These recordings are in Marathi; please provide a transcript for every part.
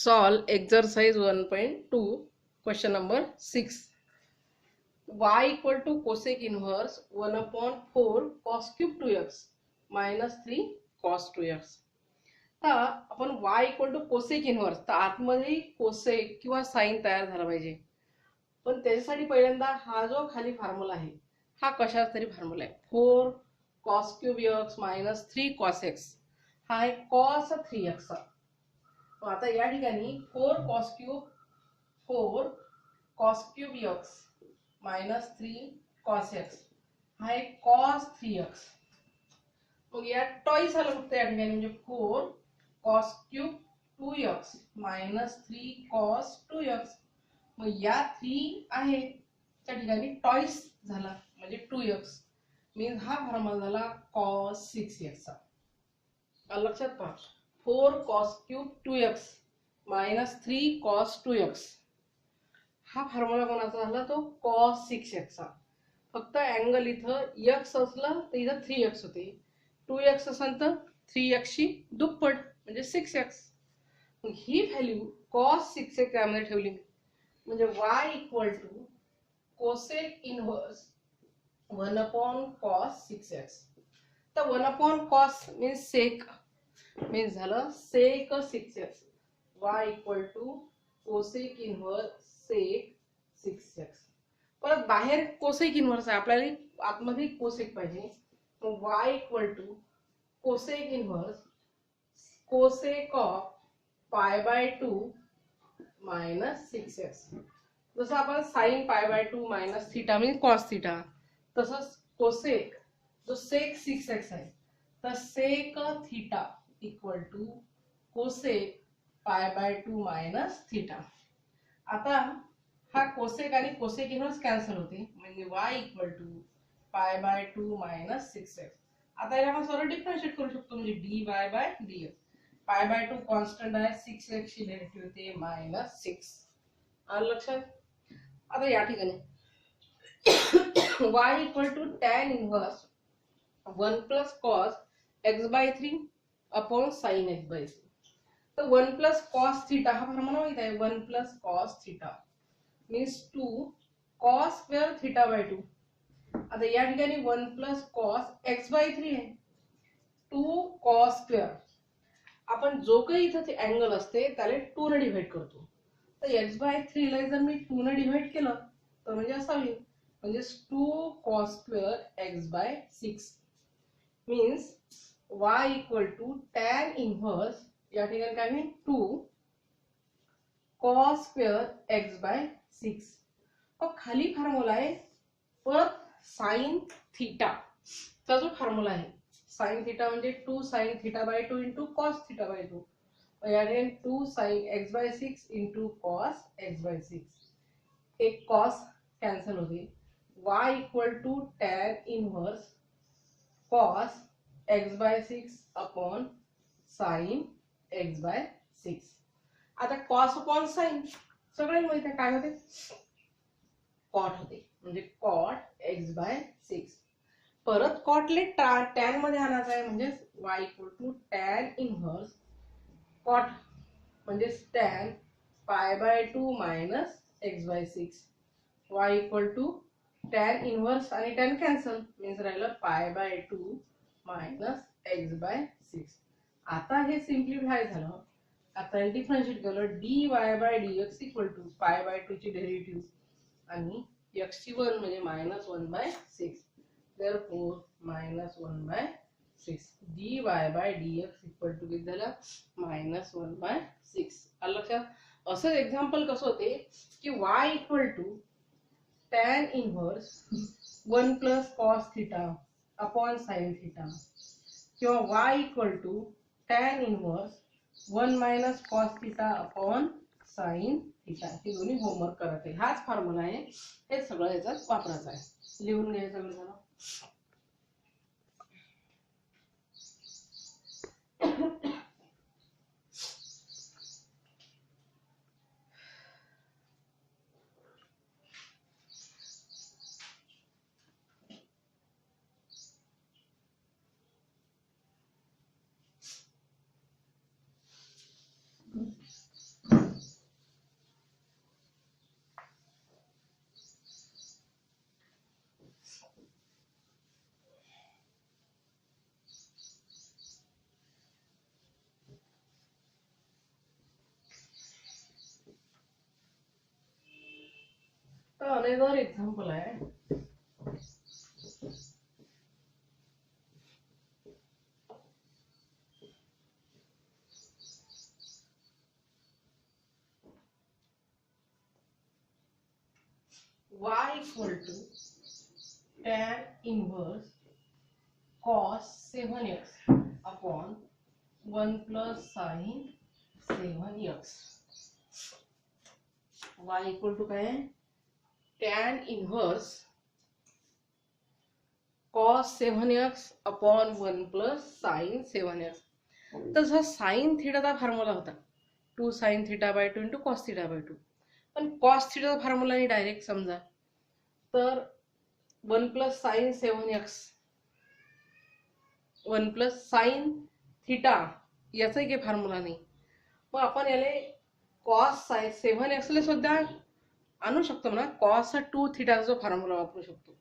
Solve exercise 1.2 question number 6. Y equal to cosec inverse 1 upon 4 cos cube 2x minus 3 cos 2x. आता आपण y equal to cosec inverse तर आतमध्ये cosec किंवा sin तयार झाला पाहिजे. पण त्याच्यासाठी पहिल्यांदा हा जो खाली फॉर्म्युला आहे हा कशाचा तरी फॉर्म्युला आहे. 4 cos cube x minus 3 cos x हा आहे cos 3x. आता या ठिकाणी 4 cos cube x minus 3 cos x हा आहे cos 3x. मग या टॉईस आलं फक्त या ठिकाणी म्हणजे 4 cos cube 2x minus 3 cos 2x. मग या 3 आहे त्या ठिकाणी टॉईस झाला म्हणजे 2x मीन्स हा फॉर्म्युला झाला cos 6x चा. लक्षात पहा 4 cos cube 2x minus 3 cos 2x हा फॉर्म्युला कोणाचा झाला तो cos 6x चा. फक्त अँगल इथं x असला तर इथं 3x होते, 2x असेल तर 3x ची दुप्पट म्हणजे 6x. मग ही व्हॅल्यू cos 6x यामध्ये ठेवली म्हणजे y equal to cosec inverse 1 upon cos 6x. तर 1 upon cos means sec means झालं sec 6x. y equal to cosec inverse sec 6x. परत बाहेर cosec इनव्हर्स आहे आपल्याला आतमध्ये cosec पाहिजे. मग y equal to cosec inverse cosec of pi by 2 minus 6x. जसं आपण sin pi by 2 minus theta means cos theta तसंच cosec जो sec 6x आहे तर sec theta equal to cosec pi by 2 minus theta. आता हा cosec आणि cosec इनव्हर्स कॅन्सल होते म्हणजे y equal to pi by 2 minus 6x. आता याला आपण सरळ डिफरन्शिएट करू शकतो म्हणजे dy by dx. pi by 2 constant आहे 6x ची डेरिव्हेटिव्ह होते -6. आलं लक्षात. आता या ठिकाणी y equal to tan inverse 1 plus cos x by 3 upon sin x by 3. तर 1 plus cos theta हा फॉर्म्युला माहित आहे. 1 plus cos theta means 2 cos square theta by 2. आता या ठिकाणी 1 plus cos x by 3 आहे 2 cos square. आपण जो काही इथं ते अँगल असते त्याला 2 ने डिवाइड करतो. तर x by 3 ला जर मी 2 ने डिवाइड केलं तर म्हणजे असं होईल म्हणजे 2 cos square x by 6 means y equal to tan inverse या ठिकाणी काय होईल 2 cos square x by 6. मग खाली फॉर्म्युला आहे परत sin theta चा जो फॉर्म्युला आहे sin theta म्हणजे 2 sin theta by 2 into cos theta by 2. या ठिकाणी 2 sin x by 6 into cos x by 6. एक cos कॅन्सल होते. y equal to tan inverse cos x by 6 upon sin x by 6. आता cos upon sin सगळ्यांना माहिती आहे काय होते cot होते म्हणजे cot x by 6. परत cot ले tan मध्ये आणायचं आहे म्हणजे y equal to tan inverse cot म्हणजे tan pi by 2 minus x by 6. y equal to tan inverse आणि tan कॅन्सल मीन्स राहिलं pi by 2 minus x by 6. आता हे सिम्प्लिफाय झालं. आता डिफरन्शिएट केलं dy by dx equal to pi by 2 ची डेरिव्हेटिव्ह आणि x ची 1 म्हणजे -1 by 6. therefore -1 by 6 dy by dx equal to किती झालं -1 by 6. आलं लक्षात. असं एक्झाम्पल कसं होते की y equal to tan inverse 1 plus cos theta upon sin theta किंवा y equal to tan inverse 1 minus cos theta upon sin theta. हे दोन्ही होमवर्क करत आहे. हाच फॉर्म्युला आहे हे सगळं याच्यात वापरायचं आहे. लिहून घ्यायचं सगळं. अनेदर एक्झाम्पल आहे. y equal to tan inverse cos 7x upon 1 plus sin 7x. y equal to काय आहे? tan inverse cos 7x upon 1 plus sin 7x. तसा sin थीटाचा फॉर्म्युला होता 2 sin theta by 2 into cos theta by 2. पण cos थीटाचा फॉर्म्युला नाही डायरेक्ट समजा तर 1 plus sin 7x 1 plus sin theta याचाही काही फॉर्म्युला नाही. मग आपण याले cos 7x ला सुद्धा आणू शकतो ना. cos 2 थीटाचा जो फॉर्म्युला वापरू शकतो.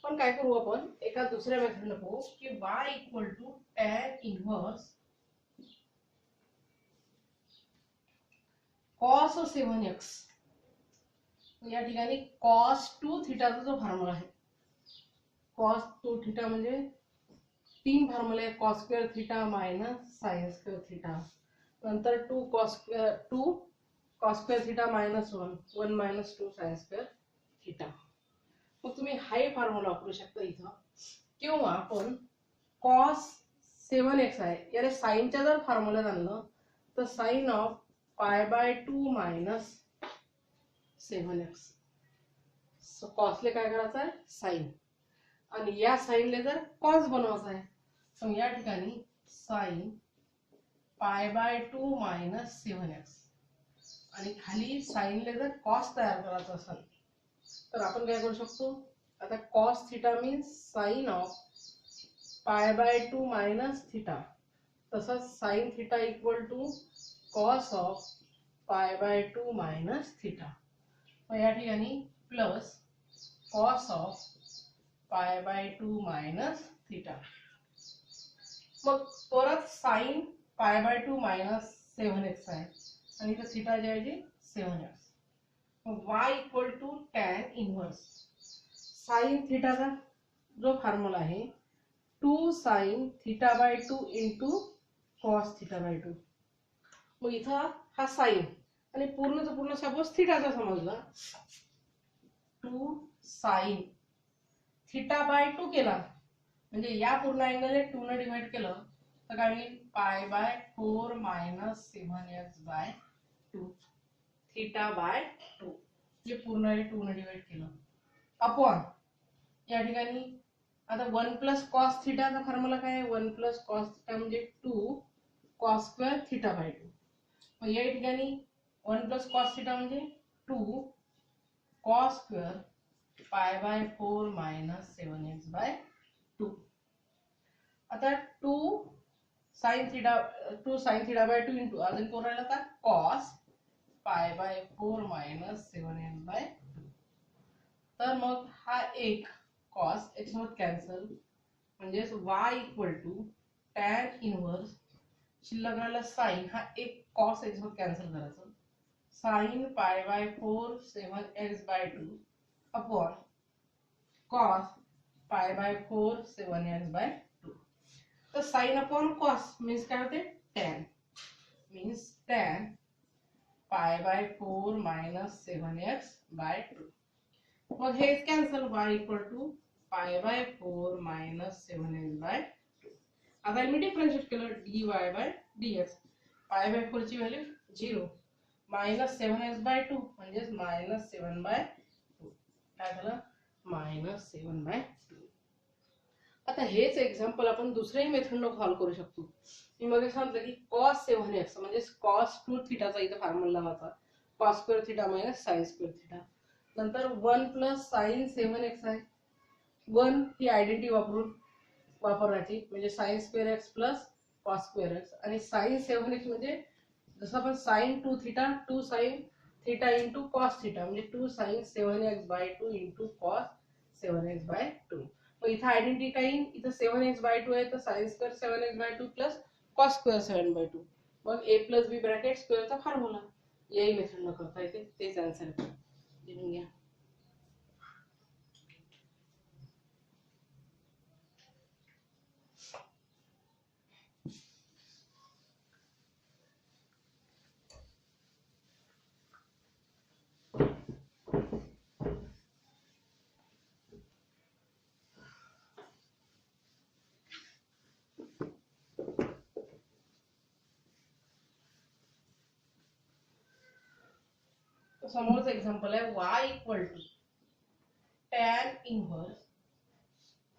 पण काय करू आपण एका दुसऱ्या मेथडने पाहू की y equal to tan inverse cos 7x. या ठिकाणी cos 2 थीटाचा जो फॉर्म्युला आहे cos 2 थीटा म्हणजे 3 फॉर्म्युले आहेत. cos square theta minus sin square theta, नंतर 2 cos square theta minus 1 minus 2 sin square theta. मग तुम्ही हाय फॉर्म्युला वापरू शकता इथं. किंवा आपण cos 7x आहे याला साइनच्या जर फॉर्म्युल्यात आणलं तर sin of pi by 2 minus 7x. So कॉसले काय करायचं आहे साइन आणि या साइनले जर कॉस बनवायचा आहे तर या ठिकाणी sign pi by 2 minus 7x आणि खाली साइनले जर कॉस तयार करायचा असेल तर आपण काय करू शकतो. आता cos theta means sine of pi by 2 minus theta, तसंच sine theta equal to cos of pi by 2 minus theta. मग या ठिकाणी plus cos of pi by 2 minus theta. मग परत sign pi by 2 minus 7x आहे आणि इथं थीटा जे आहे 7x. मग y equal to tan inverse sine थीटाचा जो फॉर्म्युला आहे 2 sin theta by 2 into cos theta by 2. मग इथं हा साइन आणि पूर्णचा पूर्ण सपोज थीटाचा समजला 2 sin थीटा बाय 2 केला म्हणजे या पूर्ण अँगलने 2 ने डिवाइड केलं तर काय होईल pi by 4 minus 7x by 2 theta by 2. जे पूर्ण 2 ने डिवाइड केलं अपॉन या ठिकाणी आता 1 प्लस कॉस थीटाचा फॉर्म्युला काय आहे 1 प्लस कॉस थीटा म्हणजे 2 कॉस स्क्वेअर थीटा बाय 2. मग या ठिकाणी 1 प्लस कॉस थीटा म्हणजे 2 cos square pi by 4 minus 7x by 2. आता 2 sin थीटा बाय 2 इंटू अजून कोण राहिला आता cos pi by 4 minus 7x by 2. तर मग हा एक कॉस x सोबत कॅन्सल म्हणजे y equal to tan inverse शिल्लक राहिला साइन हा एक कॉस x सोबत कॅन्सल करायचं sine pi by 4 7x by 2 upon cos pi by 4 7x by 2. तर साइन अपॉन कॉस मीन्स काय होते tan means tan pi by 4 minus 7x by 2. मग हे cancel y equal to pi by 4 minus 7x by 2. आता मी डिफरन्शिएट केलं dy by dx pi by 4 ची व्हॅल्यू 0 मायनस 7x बाय 2 म्हणजे मायनस 7 बाय 2. काय झालं मायनस 7 बाय 2. आता हेच एक्झाम्पल आपण दुसऱ्याही मेथडने सॉल्व्ह करू शकतो. मी मग सांगितलं की cos 7x म्हणजे cos 2 थीटाचा इथं फॉर्म्युला लावायचा cos square theta minus sin square theta. नंतर 1 प्लस sin 7x आहे 1 ही आयडेंटिटी वापरायची म्हणजे sin square x plus cos square x आणि sin 7x म्हणजे जसं आपण sin 2 theta 2 sin theta into cos theta म्हणजे 2 sin 7x by 2 into cos 7x by 2. मग इथं आयडेंटिटी काय इथं 7x बाय 2 आहे तर sin square 7x by 2 plus cos square 7 by 2. मग a प्लस b ब्रॅकेट स्क्वेअरचा फॉर्म्युला याही मेथडनं करता येते तेच आन्सर लिहून घ्या. समोरचं एक्झाम्पल आहे y equal to tan inverse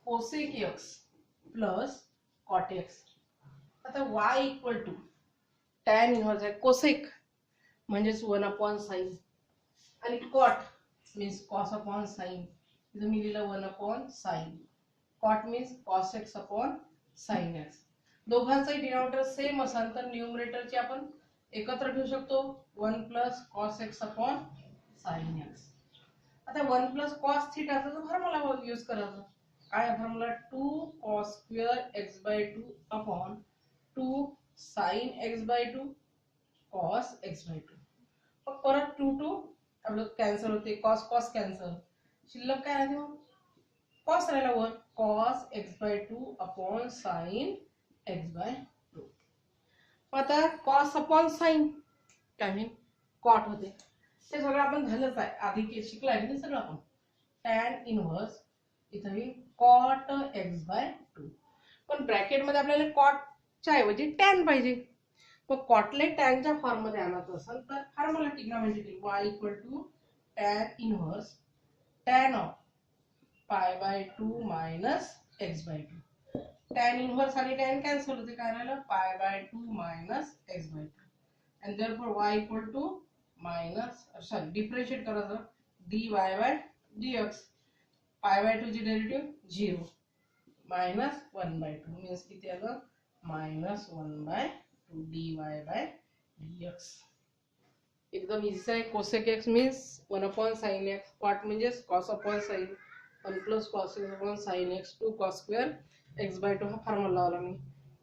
cosec x plus cot x. आता y equal to tan inverse आहे कोसेक म्हणजेच 1/sin आणि cot means cos upon sine. इथं मी लिहिलं 1/sin. Cot means cos x upon sine x. दोघांचाही डिनॉमिनेटर सेम असेल तर न्यूमरेटरची आपण एकत्र घेऊ शकतो 1 plus cos x upon sine x. आता 1 प्लस कॉस थिटाचा फॉर्म्युला यूज करायचा. काय formula 2 cos square x/2 upon 2 sin x/2 cos x/2. मग परत 2 2 आपलं कॅन्सल होते, कॉस कॉस कॅन्सल, शिल्लक काय राहते मग कॉस राहिला वर cos x/2 upon sin x/2. आता कॉस अपॉन साइन काय मीन कॉट होते. ते सगळं आपण झालंच आहे, आधी शिकलाय ना सगळं आपण. tan इनव्हर्स इथं कॉट x/2. पण ब्रॅकेट मध्ये आपल्याला कॉटच्या ऐवजी tan पाहिजे. मग कॉटले टॅनच्या फॉर्म मध्ये आणायचं असेल तर formula trigonometric y equal to tan inverse tan of π/2 minus x/2. tan inverse आणि tan कॅन्सल होते, काय राहिलं π/2 minus x/2. and therefore y equal to minus sorry differentiate करायचं dy/dx. π/2 ची डेरिव्हेटिव्ह 0 मायनस 1/2 मीन्स किती आलं मायनस 1/2 dy/dx. एकदम इझी आहे. Cosec x means 1/sin x. Cot म्हणजे cos upon sine 1 plus cos x upon sine x 2 cos square x/2 हा फॉर्म्युला लावला मी,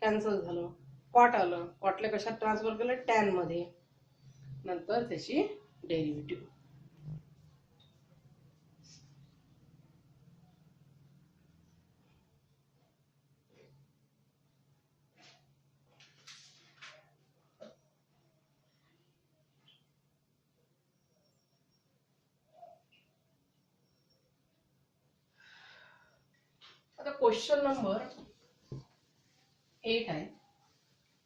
कॅन्सल झालं. कॉट आलं, कॉटला कशात ट्रान्सफर केलं टॅन मध्ये, नंतर त्याची डेरिव्हेटिव्ह. आता क्वेश्चन नंबर 8 आहे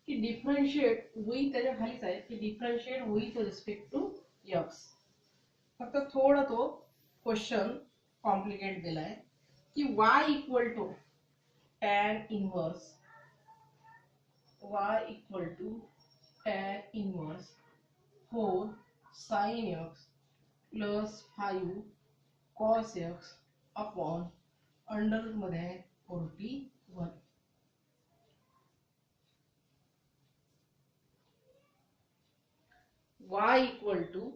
की डिफरन्शिएट विथ, त्याच्या खालीच आहे की differentiate with respect to x. फक्त थोडा तो क्वेश्चन कॉम्प्लिकेट दिलाय की y equal to tan inverse y 4 sin x plus 5 cos x upon under root मध्ये आहे 41. y equal to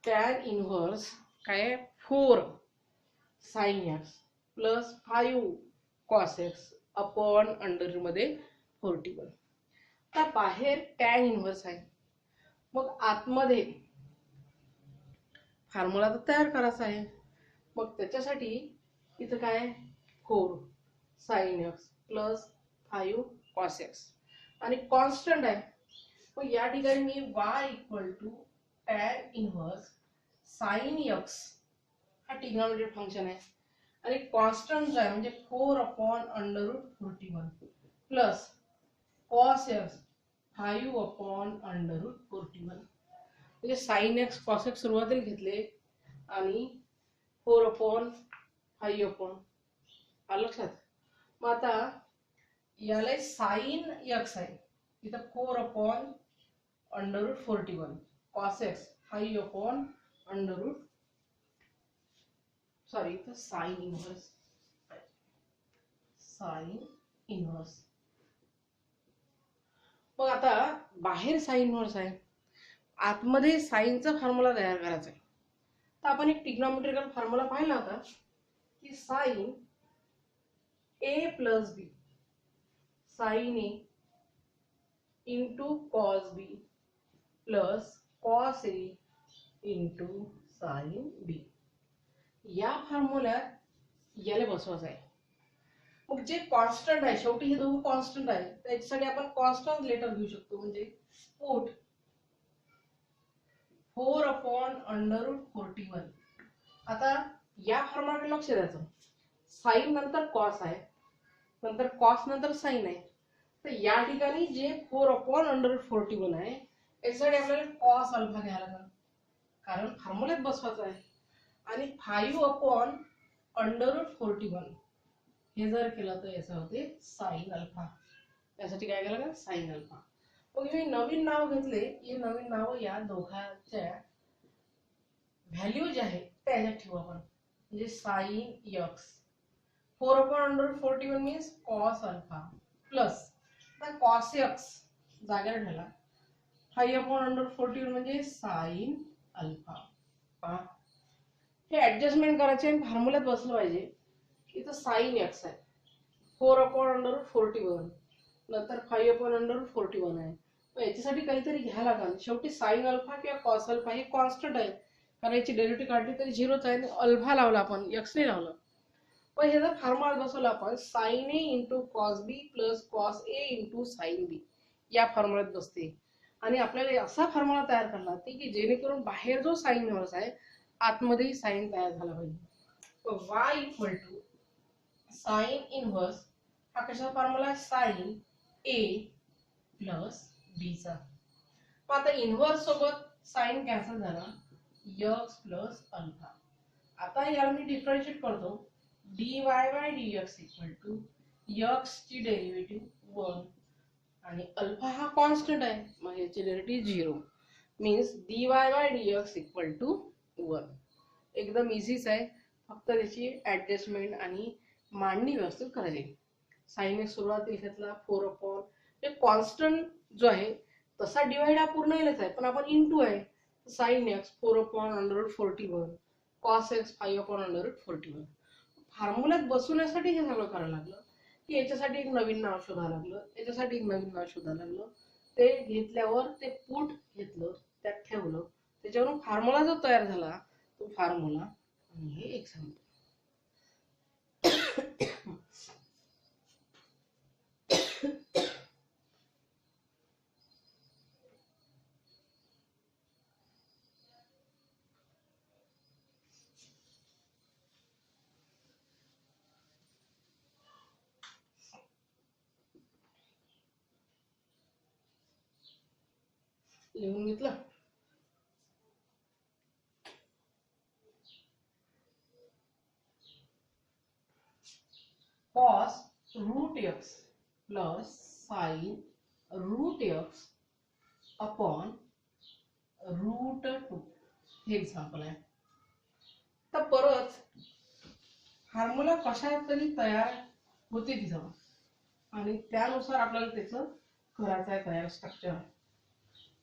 tan inverse काय 4 sin x plus 5 cos x upon under root मध्ये 41. आता बाहेर tan इनव्हर्स आहे, मग आतमध्ये फॉर्म्युला तर तयार करायचा आहे. मग त्याच्यासाठी इथं काय 4 sin x plus 5 cos x आणि कॉन्स्टंट आहे. मग या ठिकाणी मी y equal to tan inverse sin x हा ट्रिग्नोमेट्रिक फंक्शन आहे आणि कॉन्स्टंट आहे म्हणजे 4 upon under root 41 plus cos x 5 upon under root 41. म्हणजे sin x cos x सुरुवातीला घेतले आणि 4 अपॉन 5 अपॉन आलं लक्षात. मग आता याला sin x आहे, इथं 4 upon under root 41 cos x 5 upon under root sorry इथं sin इनव्हर्स. मग आता बाहेर साइन इनव्हर्स आहे, आतमध्ये साइनचा फॉर्म्युला तयार करायचा आहे. तर आपण एक ट्रिग्नोमेट्रिकल फॉर्म्युला पाहिला होता की sine a plus b sine a into cos b plus cos a into sine b. या फॉर्म्युल्यात याला बसवायचं आहे. मग जे कॉन्स्टंट आहे, शेवटी हे दोघं कॉन्स्टंट आहे, त्याच्यासाठी आपण कॉन्स्टंट लेटर घेऊ शकतो. म्हणजे पुट 4 अपॉन अंडर रूट 41. आता या फॉर्म्युल्याकडे लक्ष द्यायचं, साइन नंतर कॉस आहे, नंतर कॉस नंतर साइन आहे. तर या ठिकाणी जे 4 अपॉन अंडर रूट 41 आहे याच्यासाठी आपल्याला कॉस अल्फा घ्यायला लागेल, कारण फॉर्म्युल्यात बसवायचं आहे. आणि 5/√41 हे जर केलं तर याचं होते साइन अल्फा. यासाठी काय केलं का साइन अल्फा. मग मी नवीन नाव घेतले. हे नवीन नाव या दोघांच्या व्हॅल्यू जे आहे त्याच्यात ठेवू आपण. म्हणजे sine x 4/√41 means cos alpha plus cos x जागेवर ठेवला 5/√41 म्हणजे साइन अल्फा. हे ऍडजस्टमेंट करायचे आणि फॉर्म्युल्यात बसलं पाहिजे. इथं साइन एक्स आहे 4/√41 नंतर 5/√41 आहे. याच्यासाठी काहीतरी घ्यायला लागेल. शेवटी साइन अल्फा किंवा कॉस अल्फा हे कॉन्स्टंट आहे कारण याची डेरिव्हेटिव्ह काढली तरी झिरोच आहे. अल्फा लावला आपण एक्स नाही लावलं. पण हे जर फॉर्म्युला बसवला आपण साइन ए into cos B plus cos ए इंटू साइन बी या फॉर्म्युल्यात बसते. आणि आपल्याला असा फॉर्म्युला तयार करला की जेणेकरून बाहेर जो साइन इन्व्हर्स आहे आतमध्येही साइन तयार झाला पाहिजे. y equal to sine inverse हा कशा formula sine a plus b चा. आता इन्व्हर्स सोबत साइन कॅन्सल झाला एक्स प्लस अल्फा. आता याला मी डिफरन्शिएट करतो dy by dx equal to x ची डेरिव्हेटिव्ह 1 आणि अल्फा हा कॉन्स्टंट आहे मग याची derivative 0 means dy by dx equal to 1. एकदम इझीच आहे. फक्त त्याची ऍडजस्टमेंट आणि मांडणी व्यवस्थित करायची. साइन एक्स सुरुवातीला घेतला 4 हे कॉन्स्टंट जो आहे तसा डिवाइड हा पूर्ण येलच आहे पण आपण इनटू आहे साइन एक्स 4/√41 कॉस एक्स 5/√41. फॉर्म्युल्यात बसवण्यासाठी हे सगळं करायला लागलं की याच्यासाठी एक नवीन नाव शोधायला लागलं याच्यासाठी एक नवीन नाव शोधायला लागलं. ते घेतल्यावर ते पुट घेतलं त्यात ठेवलं त्याच्यावरून फॉर्म्युला जो तयार झाला तो फॉर्म्युला आणि हे एक्झाम्पल. लिहून घेतलं. cos root x plus sine root x upon √2 हे एक्झाम्पल आहे. तर परत फॉर्म्युला कशा तरी तयार होते तिथं आणि त्यानुसार आपल्याला त्याचं करायचं आहे तयार स्ट्रक्चर.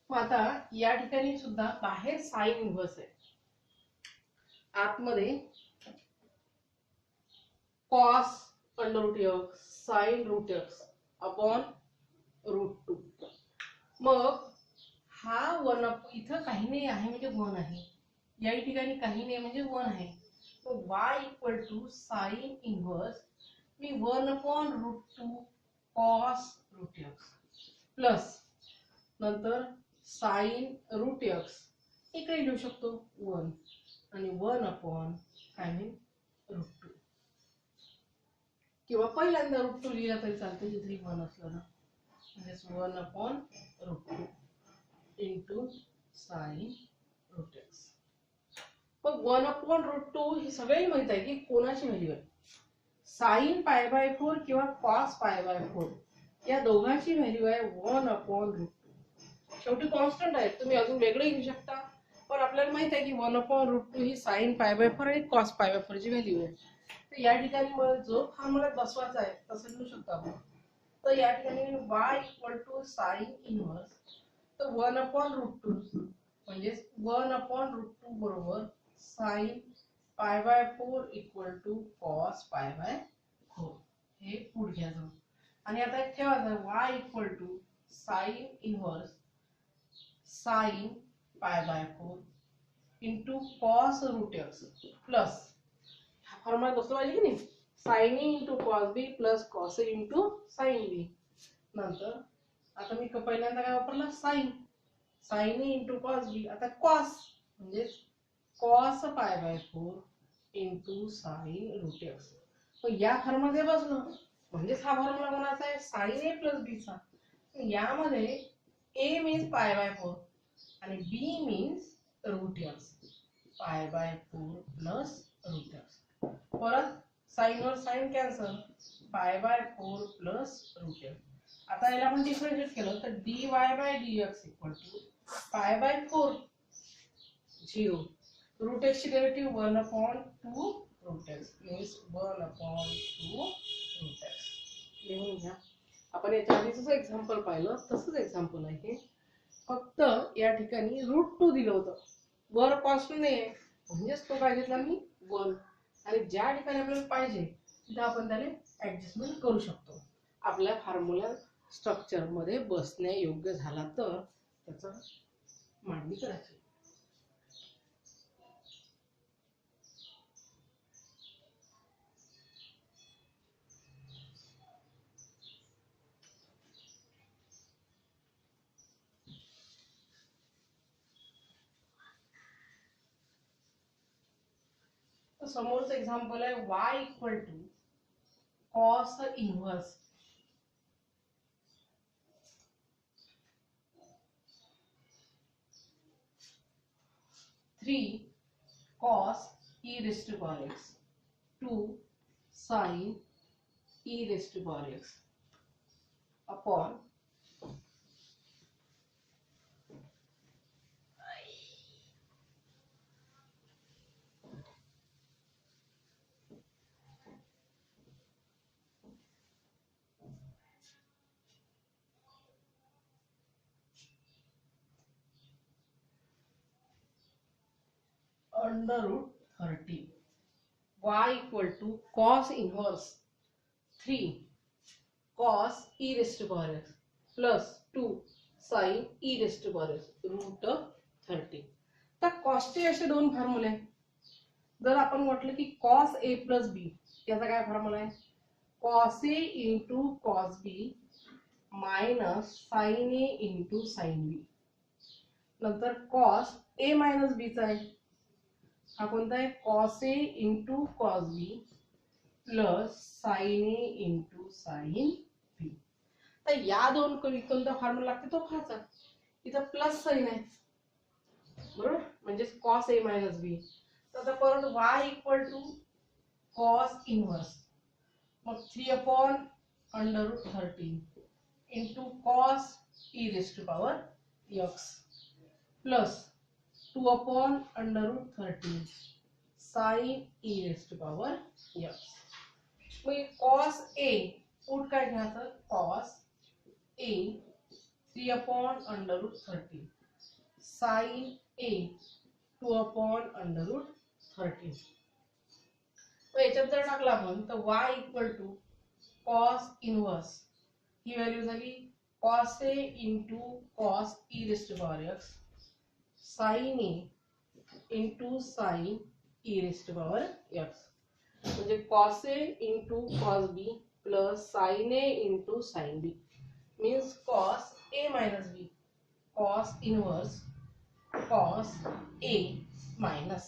मग आता या ठिकाणी सुद्धा बाहेर साइन इन्व्हर्स आहे आतमध्ये cos √x sine √x upon √2. मग हा 1 इथं काही नाही आहे म्हणजे 1 आहे या ठिकाणी काही नाही म्हणजे 1 आहे. मग y equal to sine inverse मी 1/√2 कॉस √x प्लस नंतर साइन √x इकडे लिहू शकतो 1 आणि 1/√2 किंवा पहिल्यांदा √2 लिहिला तरी चालते जिथे 1 असलं ना म्हणजे 1/√2 इंटू साइन √x. मग 1/√2 हे सगळ्यांना माहित आहे की कोणाची व्हॅल्यू आहे साइन π/4 किंवा कॉस π/4 या दोघांची व्हॅल्यू आहे 1/√2. शेवटी कॉन्स्टंट आहे तुम्ही अजून वेगळे घेऊ शकता पण आपल्याला माहित आहे की 1/√2 ही साइन π/4 आणि कॉस π/4 ची व्हॅल्यू आहे. तर या ठिकाणी मग जो फॉर्म्युला बसवायचा आहे तसं लिहू शकतो आपण. तर या ठिकाणी y equal to sine inverse तर 1/√2 म्हणजे 1/√2 बरोबर साइन π/4 इक्वल टू कॉस π/4 हे पुढे घ्यायचं. आणि आता एक ठेवायचं y equal to sine inverse sine π/4 into cos √x plus हा फॉर्म्युला बसला पाहिजे की नाही साइन ए into cos B plus cos ए इंटू साइन बी. नंतर आता मी पहिल्यांदा काय वापरला साइन ए इंटू कॉस बी आता कॉस म्हणजे कॉस π/4 इंटू साइन √x. तर या फॉर्म्युला बसलो म्हणजे हा फॉर्म्युला कोणाचा आहे साइन ए प्लस बी चा. यामध्ये a मीन्स π/4 आणि b means root x, pi by 4 plus root x. परत साइन वर sine cancel, pi by 4 plus root x. आता याला आपण डिफरन्शिएट केलं तर dy by dx equal to pi by 4 0. Root x ची derivative 1/2 root x means 1/2 root x. लिहून घ्या. आपण याच्या आधीच एक्झाम्पल पाहिलं तसंच एक्झाम्पल आहे हे, फक्त या ठिकाणी √2 दिलं होतं, वर कॉन्स्टंट नाही आहे म्हणजेच तो काय घेतला मी 1. आणि ज्या ठिकाणी आपल्याला पाहिजे तिथे आपण त्याने ऍडजस्टमेंट करू शकतो. आपल्या फॉर्म्युला स्ट्रक्चर मध्ये बसण्या योग्य झाला तर त्याचा मांडणी करायची. समोरचं एक्झाम्पल आहे y equal to cos inverse 3 cos e raised to power x 2 sin e raised to power x upon under root 30. Y equal to cos inverse 3 cos e raised to power x plus 2 sin e raised to power x root 30. तर कॉसचे असे दोन फॉर्म्युले आहेत. जर आपण म्हटलं की cos a plus b याचा काय फॉर्म्युला आहे, cos a into cos b minus sin a into sin b. नंतर cos a minus b चा आहे, हा कोणता आहे, cos a into cos b plus sin a into sin b. तर या दोन कोणता फॉर्म्युला लागते तो पाहायचा. इथं प्लस साइन आहे बरोबर, म्हणजे cos a minus b. तर आता परत y equal to cos inverse, मग 3/√13 into cos e raised to power x plus 2/√13 sin e raised to power x. मग cos a पुढ काय घ्यायचं, cos a 3/√13 sin a 2/√13. मग याच्यात जर टाकला आपण तर y equal to cos inverse, ही व्हॅल्यू झाली cos a into cos e raised to power x sin a into sin e raised to power x. म्हणजे cos a into cos b plus sin a into sin b means cos a minus b, cos inverse cos a minus.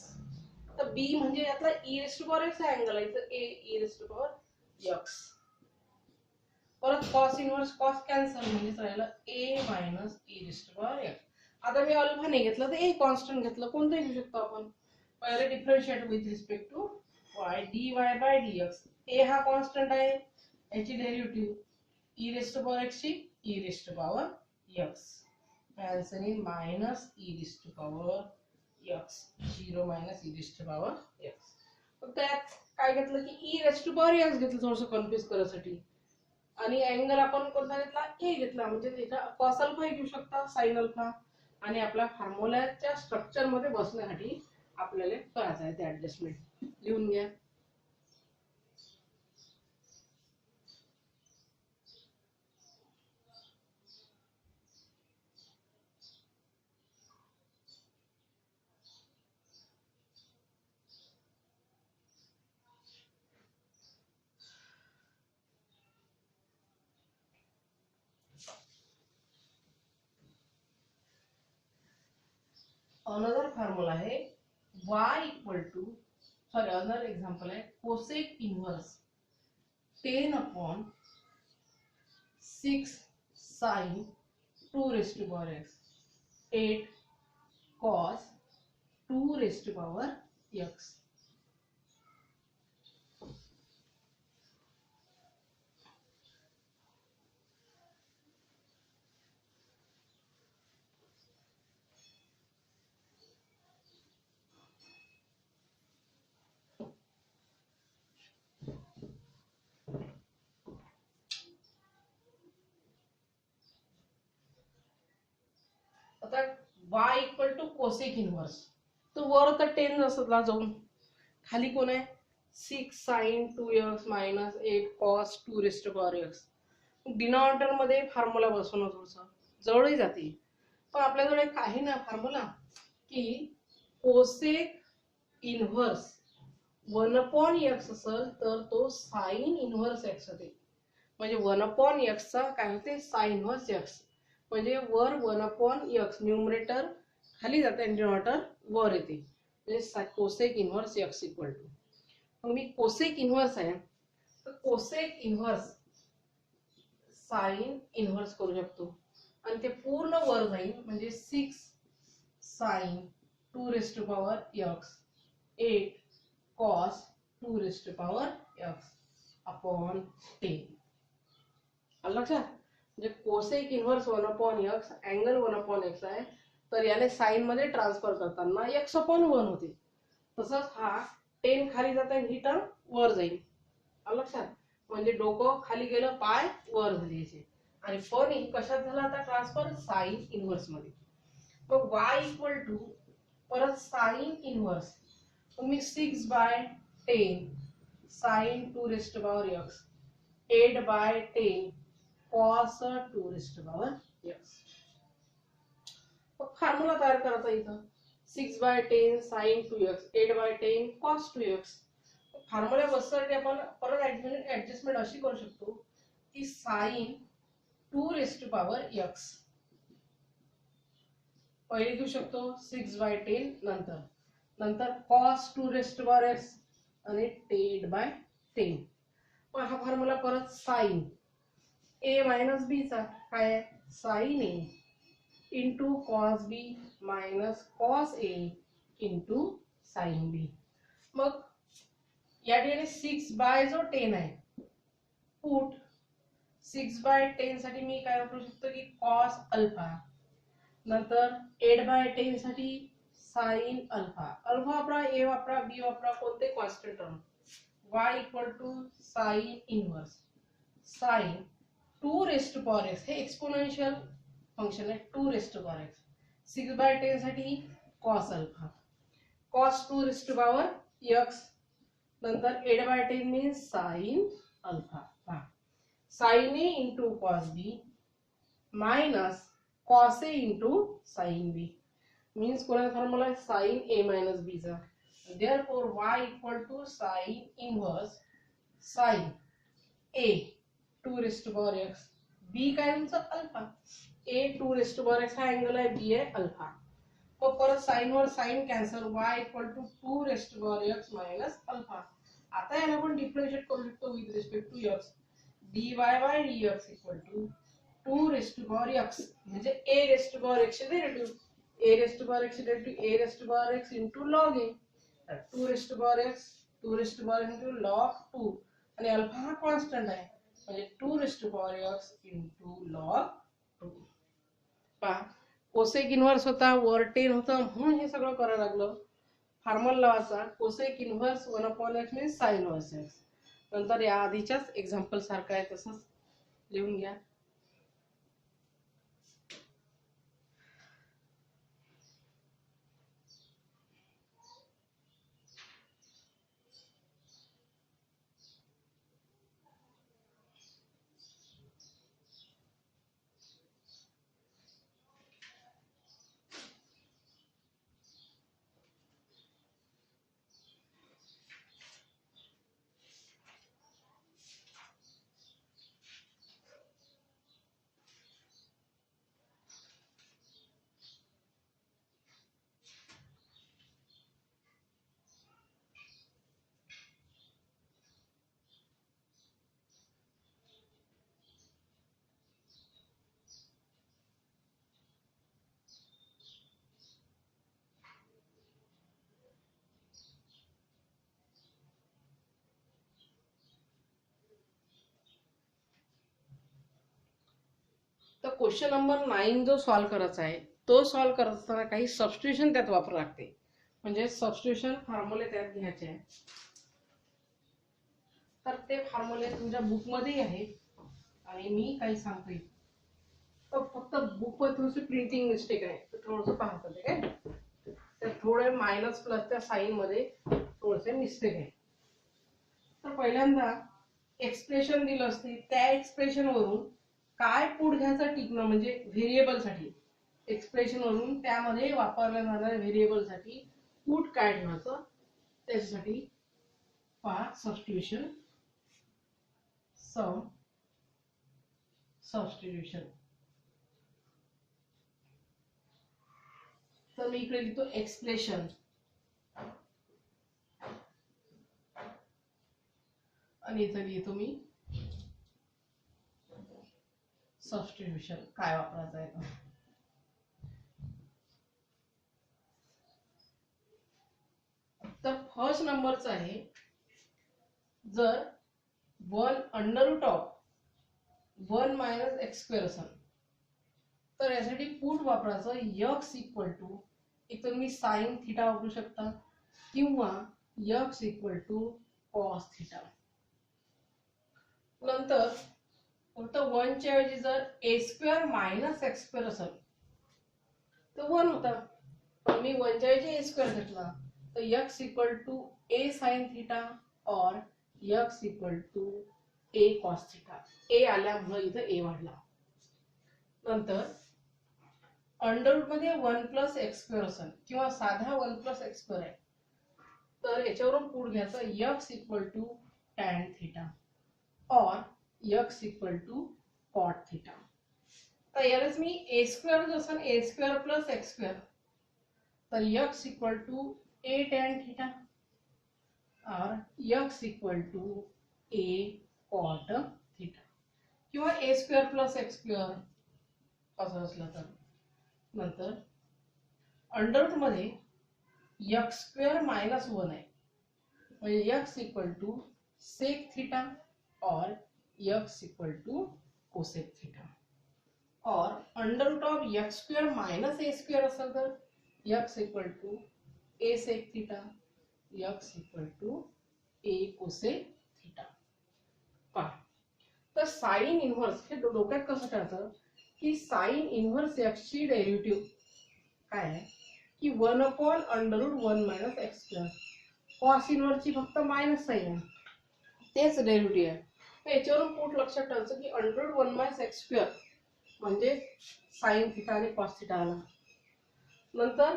तर b म्हणजे यातला e raised to power x हा अँगल आहे, तर a e raised to power x. परत cos इनव्हर्स cos कॅन्सल म्हणजे राहिलं a minus e raised to power x. आता मी अल्फा नाही घेतलं तर a कॉन्स्टंट घेतलं, कोणतं घेऊ शकतो आपण. पहिले differentiate with respect to y dy by dx. a हा कॉन्स्टंट आहे, याची derivative e raised to power x ची e raised to power x. Answer is minus e raised to power x. 0 minus e raised to power x. तर त्यात काय घेतलं की e raised to power x घेतलं थोडंसं कन्फ्यूज करण्यासाठी. आणि अँगल आपण कोणता घेतला, a घेतला, म्हणजे त्याचा cos अल्फा घेऊ शकता, sin अल्फा. आणि आपल्या फॉर्म्युलाच्या स्ट्रक्चर मध्ये बसण्यासाठी आपल्याला करायचं आहे ते ऍडजस्टमेंट. लिहून घ्या. अनदर फॉर्म्युला है y equal to, sorry another example है cosec inverse 10/6 sin 2 raised to power x 8 cos 2 raised to power x. आता y equal to cosec inverse, तो वर तर 10 असला जाऊन खाली कोण आहे 6 sin 2x minus 8 cos 2 raised to power x. Denominator मध्ये फॉर्म्युला बसवणं थोडंसं जवळही जाते, पण आपल्याकडे काही ना फॉर्म्युला की कोसेक इनव्हर्स 1/x असेल तर तो साइन इनव्हर्स x होते. म्हणजे 1/x चा काय होते साइन इनव्हर्स x. म्हणजे वर 1/x न्यूमरेटर खाली जाते आणि डिनॉमिनेटर वर येते. म्हणजे cosec inverse x equal to, मग मी कोसेक इनव्हर्स आहे तर कोसेक इनव्हर्स साइन इनव्हर्स करू शकतो आणि ते पूर्ण वर जाईल. म्हणजे 6 sin 2 raised to power x 8 cos 2 raised to power x अपॉन 10. आलं लक्षात? म्हणजे cosec inverse 1/x angle 1/x आहे, तर याने साइन मध्ये ट्रान्सफर करताना x/1 होते. तसंच हा 10 खाली जात आहे, ही टर्म वर जाईल. आलं लक्षात? म्हणजे डोकं खाली गेलं पाय वर झाले याचे, आणि पण ही कशात झाला आता ट्रान्सफर साइन इनव्हर्स मध्ये. मग y इक्वल टू परत साइन इनव्हर्स, मग मी 6/10 sine 2 raised to power x 8/10 cos 2 raised to power x. मग फॉर्म्युला तयार करायचा इथं 6/10 sin 2x 8/10 cos 2x. Formula बसण्यासाठी आपण परत ऍडजस्टमेंट अशी करू शकतो की sine 2 raised to power x पहिले घेऊ शकतो 6/10 नंतर cos 2 raised to power x आणि 8/10. मग हा फॉर्म्युला परत साइन a मायनस b चा काय आहे sine a into cos B minus cos A into sine B. मग या ठिकाणी 6/10 आहे, पुट 6/10 साठी मी काय वापरू शकतो की कॉस अल्फा, नंतर 8/10 साठी साइन अल्फा. अल्फा वापरा, ए वापरा, बी वापरा, कोणते constant term. y equal to sine inverse sine 2 raised to power x, हे एक्सपोनेन्शियल फंक्शन आहे 2 रेस्ट टू पॉवर x. 6/10 साठी cos alpha cos 2 raised to power x, नंतर 8/10 मीन्स साइन अल्फा. साइन ए इंटू कॉस बी मायनस कॉस ए इंटू साइन बी मीन्स कोणाचा फॉर्म्युला आहे साइन ए मायनस बी चा. Therefore y equal to sine inverse sine a 2 raised to power x, b काय तुमचं alpha, a 2 raised to power x हा अँगल आहे, बी आहे अल्फा. मग परत साइन वर sine cancel, y equal to 2 raised to power x minus alpha. आता याला आपण डिफरन्शिएट करू शकतो with respect to x. dy by dx equal to 2 raised to power x म्हणजे a raised to power x चे derivative, a raised to power x चे derivative a raised to power x into log a. 2 raised to power x 2 raised to power x into log 2 आणि अल्फा हा कॉन्स्टंट आहे म्हणजे 2 raised to power x into log 2. पहा कोसेक इनव्हर्स होता, वर 10 होता, म्हणून हे सगळं करायला लागलं. फॉर्म्युला लावायचा cosec inverse 1/x means sign inverse x. नंतर या आधीच्याच एक्झाम्पल सारखं आहे तसंच लिहून घ्या. क्वेश्चन नंबर 9 जो सॉल्व करायचा आहे तो सॉल्व करत असताना काही सबस्टिट्यूशन त्यात वापरावं लागते. म्हणजे सबस्टिट्यूशन फॉर्म्युले त्यात घ्यायचे आहे. तर ते फॉर्म्युले तुमच्या बुकमध्ये आहेत आणि मी काही सांगतोय. तर फक्त बुकमध्ये थोडीशी प्रिंटिंग मिस्टेक आहे, तर थोडंसं पाहता ते काय, तर थोडे मायनस प्लसच्या साइन मध्ये थोडेसे मिस्टेक आहे. तर पहिल्यांदा एक्सप्रेशन दिलं असते, त्या एक्सप्रेशन वरून काय पुढ घ्यायचं टिकणं म्हणजे व्हेरिएबल साठी एक्सप्रेशन वरून त्यामध्ये वापरल्या जाणाऱ्या व्हेरिएबल साठी पुट काय ठेवायचं त्याच्यासाठी पहा सबस्टिट्यूशन सबस्टिट्यूशन. तर मी इकडे लिहितो एक्सप्रेशन आणि इथे लिहितो मी सबस्टिट्यूशन काय वापरायचं आहे. तर फर्स्ट नंबरचं आहे, जर 1 under root of 1 minus x square असेल तर यासाठी पुट वापरायचं x इक्वल टू, एक तर तुम्ही साइन थिटा वापरू शकता किंवा x equal to cos theta. नंतर फक्त 1 च्या ऐवजी जर a square minus x square असेल तर 1 होता, पण मी 1 च्या ऐवजी a स्क्वेअर घेतला तर x equal to a sine theta और x equal to a cos theta. a आल्यामुळे इथं a वाढला. नंतर अंडर रूट मध्ये 1 प्लस एक्स स्क्वेअर असेल किंवा साधा 1 प्लस एक्स स्क्वेअर आहे तर याच्यावरून पुढे घ्यायचं x equal to tan theta और x equal to cot theta. तर यालाच मी a स्क्वेअर असेल a square plus x square तर x equal to a tan theta और x equal to a cot theta किंवा a square plus x square असं असलं तर. नंतर अंडर रूट मध्ये एक्स स्क्वेअर मायनस 1 आहे म्हणजे x equal to sec theta और x equal to cosec theta और under root of x square minus a square असेल तर x equal to a sec theta x equal to a cosec theta. पहा, तर साइन इनव्हर्स हे डोक्यात कसं ठेवायचं की साइन इनव्हर्स एक्स ची डेरिव्हेटिव्ह काय आहे की 1 upon under root 1 minus x square. Cos inverse ची फक्त मायनस साइन आहे, तेच डेरिव्हेटिव्ह आहे. तर याच्यावरून पुट लक्षात ठेवायचं की under root 1 minus x square म्हणजे साइन थिटा आणि कॉस थिटा आला. नंतर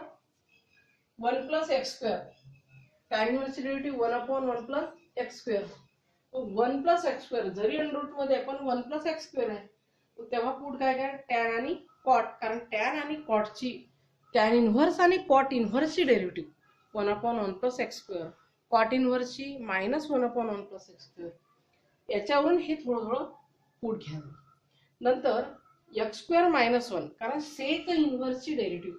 1 plus x square tan inverse derivative 1 upon 1 plus x square. 1 plus x square जरी अंडर रूट मध्ये पण 1 प्लस एक्स स्क्वेअर आहे तेव्हा पुढे काय काय टॅन आणि कॉट, कारण टॅन आणि कॉटची टॅन इनव्हर्स आणि कॉट इनव्हर्सची derivative 1 upon 1 plus x square, cot इनव्हर्सची minus 1 upon 1 plus x square. याच्यावरून हे थोडं थोडं पुढे घ्या. नंतर एक्स स्क्वेअर मायनस 1 कारण सेक इनव्हर्सची डेरिव्हेटिव्ह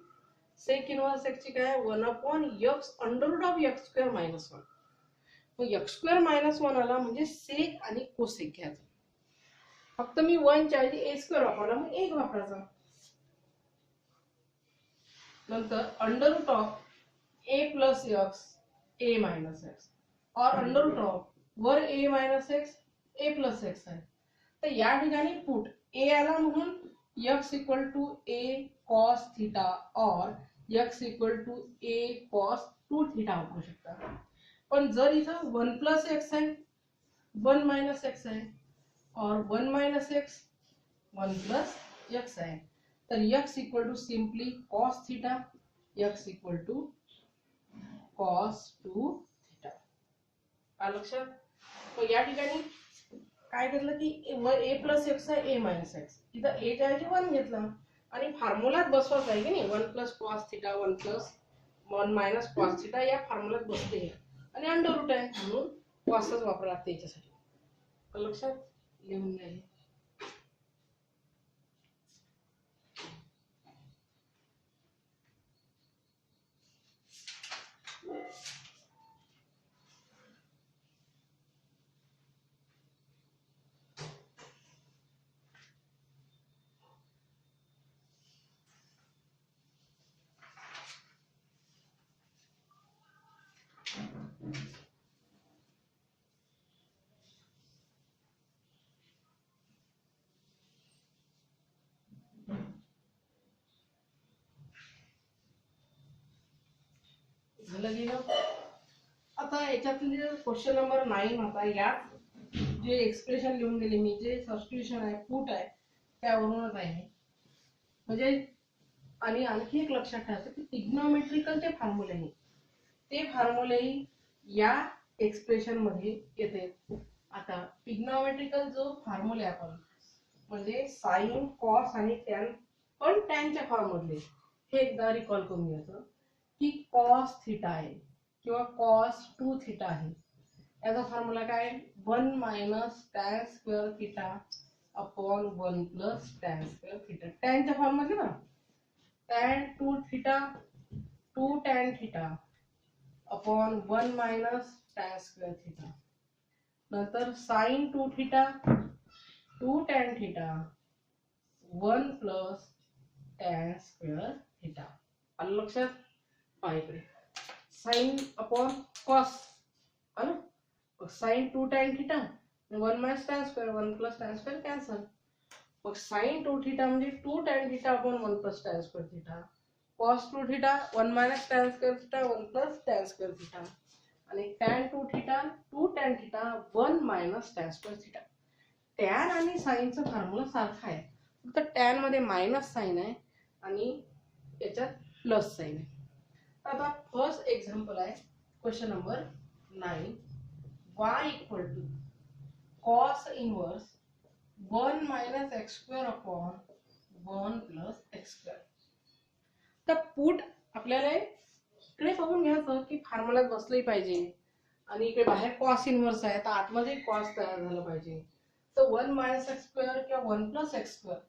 सेक इनव्हर्स एक्सची काय 1 upon x under root of x square minus 1. मग एक्स स्क्वेअर मायनस 1 आला म्हणजे सेक आणि कोसेक घ्यायचं. फक्त मी 1 च्या ऐवजी ए स्क्वेअर वापरला मग 1 वापरायचा. नंतर under root of a plus x a minus x और अंडर रूट ऑफ वर a minus x a plus x आहे. तर या ठिकाणी पुट ए आला म्हणून x equal to a cos theta और x equal to a cos 2 theta वापरू शकता. पण जर इथं 1 प्लस एक्स आहे 1 मायनस एक्स आहे और 1 माइनस एक्स 1 प्लस एक्स है तर x equal to simply cos theta x equal to cos 2 theta. लक्षात. तो या ठिकाणी काय घेतलं की a प्लस एक्स आहे a मायनस एक्स इथं a च्या ऐवजी 1 घेतला आणि फॉर्म्युलात बसवायचं आहे की नाही 1 plus cos theta 1 plus 1 minus cos theta या फॉर्म्युलात बसते आणि अंडर रूट आहे म्हणून कॉसच वापरावं लागते याच्यासाठी. लक्षात लिहून घ्या. झालं गेलं. आता याच्यातले क्वेश्चन नंबर 9 होता. यात जे एक्सप्रेशन लिहून दिले मी, जे सबस्टिट्यूशन आहे, पुट आहे, त्यावरूनच आहे. म्हणजे आणि आणखी एक लक्षात ठेवायचं की ट्रिग्नोमेट्रिकल जे फॉर्म्युले आहे ते फॉर्म्युलेही या एक्सप्रेशन मध्ये येते. आता ट्रिग्नोमेट्रिकल जो फॉर्म्युला आपण म्हणजे साइन, कॉस आणि टॅन, पण टॅनच्या फॉर्म मधले, हे एकदा रिकॉल करून घ्यायचं की कॉस थिटा आहे किंवा कॉस 2 थिटा आहे. याचा फॉर्म्युला काय? 1 minus tan square theta upon 1 plus tan square theta. टॅनच्या फॉर्म मध्ये ना, tan 2 theta 2 tan theta upon 1 minus tan square theta. नंतर sine 2 theta 2 tan theta 1 plus tan square theta. आलं लक्षात? पहा इकडे साइन अपॉन कॉस आलं. Sine 2 tan theta 1 minus tan square 1 plus tan square cancel. मग साइन 2 थिटा म्हणजे 2 tan theta upon 1 plus tan square theta. Cos 2 theta 1 minus tan square theta 1 plus tan square theta. आणि tan 2 theta 2 tan theta 1 minus tan square theta. Tan आणि साइनचा फॉर्म्युला सारखा आहे, फक्त टॅन मध्ये मायनस साइन आहे आणि याच्यात प्लस साइन आहे. आता फर्स्ट एक्झाम्पल आहे question number 9. y equal to cos inverse 1 minus x square upon 1 plus x square. तर पुट आपल्याला इकडे बघून घ्यायचं की फॉर्म्युल्यात बसलंही पाहिजे आणि इकडे बाहेर कॉस इनवर्स आहे तर आतमध्ये कॉस तयार झालं पाहिजे. तर 1 मायनस एक्स स्क्वेअर किंवा 1 plus x square.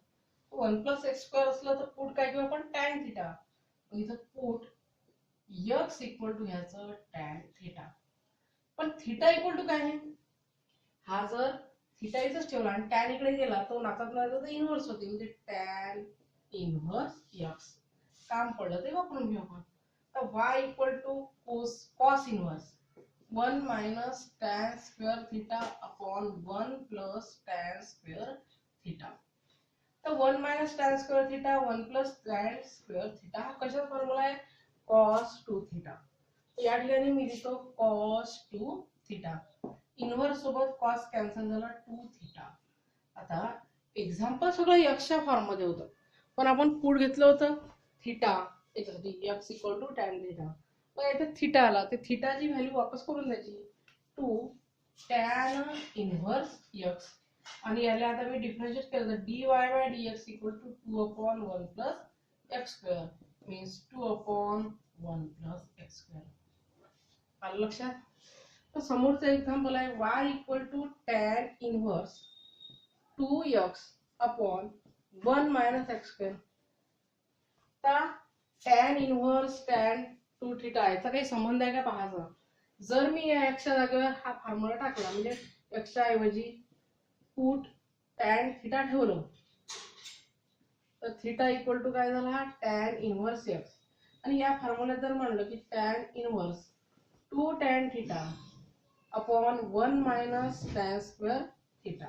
1 plus x square असलं तर पुट काय घेऊ आपण? Tan theta. इथं पुट x इक्वल टू घ्यायचं टॅन थिटा. पण थिटा इक्वल टू काय आहे? हा जर थिटा इथंच ठेवला आणि टॅन इकडे गेला तो नाकात नाही तर इनव्हर्स होते, म्हणजे टॅन इनव्हर्स x. काम पडलं ते वापरून घेऊ आपण. तर y equal to cos inverse 1 minus tan square theta upon 1 plus tan square theta. तर 1 minus tan square theta 1 plus tan square theta हा कशाचा फॉर्म्युला आहे? Cos 2 theta. या ठिकाणी मी लिहितो कॉस 2 थिटा. इनव्हर्स सोबत कॉस कॅन्सल झाला 2 थिटा. आता एक्झाम्पल सगळं एक्सच्या फॉर्म मध्ये होतं, पण आपण पुट घेतलं होतं थिटा, याच्यासाठी x equal to tan theta. मग इथे थिटा आला, ते थिटाची व्हॅल्यू वापस करून द्यायची 2 टॅन इनव्हर्स x. आणि याला आता मी डिफरन्शिएट केलं तर dy by dx equal to 2 upon 1 plus x square means 2 upon 1 plus x square. आलं लक्षात? तर समोरचं एक्झाम्पल आहे y equal to tan inverse 2x upon 1 minus x square. तर टॅन इनव्हर्स टॅन 2 थिटा याचा काही संबंध आहे का पाहायचा. जर मी या एक्सच्या जागेवर हा फॉर्म्युला टाकला म्हणजे एक्सच्या ऐवजी पुट टॅन थिटा ठेवलं तर थिटा इक्वल टू काय झाला? Tan inverse x. आणि या फॉर्म्युल्यात जर म्हणलं की tan inverse 2 tan theta upon 1 minus tan square theta.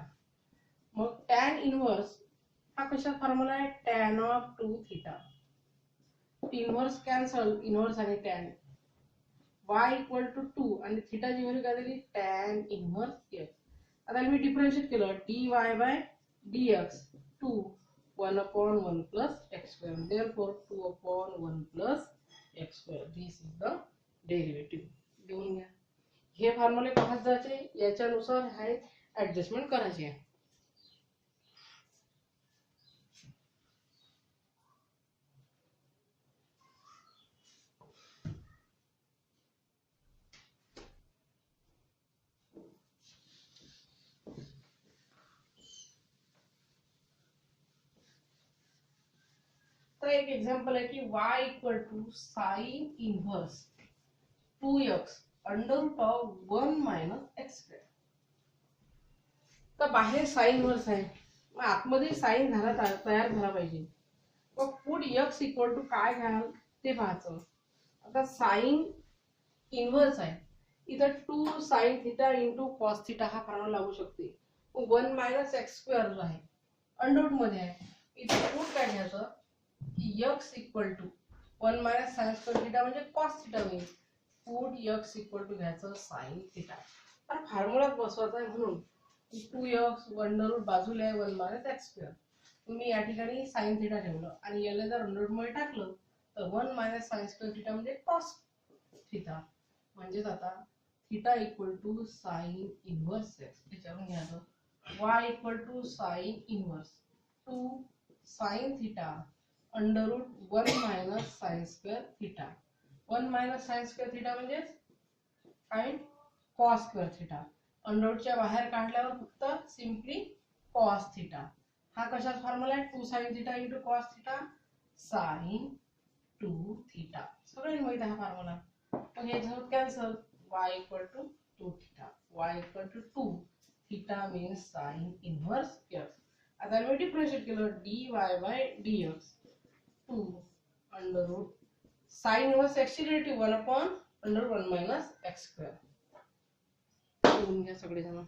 मग टॅन इनव्हर्स हा कशा फॉर्म्युला आहे? Tan of 2 theta. Inverse cancel, inverse आणि टॅन. y इक्वल टू 2 आणि थिटाची व्हॅल्यू काय झाली? Tan inverse x. आता मी डिफरन्शिएट केलं dy by dx 2 1 upon 1 plus x square. Therefore 2 upon 1 plus x square. This is the derivative. घेऊन घ्या. हे फॉर्म्युले पाहत जायचे, याच्यानुसार हे ऍडजस्टमेंट करायची आहे. तर एक एग्जांपल आहे की y equal to sine inverse 2x under root of 1 minus x square. तर बाहेर साइन इनव्हर्स आहे, मग आतमध्ये साइन झाला तयार झाला पाहिजे. मग पुट x इक्वल टू काय घ्याल ते पाहायचं. आता साइन इनव्हर्स आहे, इथं 2 sine theta into cos theta हा फॉर्म्युला लागू शकते. 1 मायनस एक्स स्क्वेअर आहे अंडर रूट मध्ये आहे, इथं पुट काय घ्यायचं की x equal to 1 minus sine square theta म्हणजे कॉस थिटा होईल. पुट x इक्वल टू घ्यायचं साइन थिटा. तर फॉर्म्युलात बसवायचा आहे म्हणून 2x अंडर रूट बाजूला आहे 1 मायनस एक्स स्क्वेअर. तुम्ही या ठिकाणी साइन थिटा ठेवलं आणि याला जर अंडर रूट मध्ये टाकलं तर 1 मायनस साइन स्क्वेअर थिटा म्हणजे कॉस थिटा. म्हणजेच आता theta equal to sine inverse x. त्याच्यावरून घ्यायचं y equal to sine inverse 2 sine theta under root 1 minus sine square theta. 1 minus sine square theta म्हणजे काय कॉस स्क्वेअर थिटा. अंडर रूटच्या बाहेर काढल्यावर फक्त सिम्पली कॉस थिटा. हा कशाचा फॉर्म्युला आहे 2 sine theta into cos theta sine 2 theta. सगळ्यांना माहिती आहे हा फॉर्म्युला. मग हे झालं cancel. y equal to 2 theta. y equal to 2 theta means sine inverse x. आता मी डिफरन्शिएट केलं dy by dx 2 under root sine inverse x ची derivative 1 upon under 1 minus x square. लिहून घ्या सगळे जण.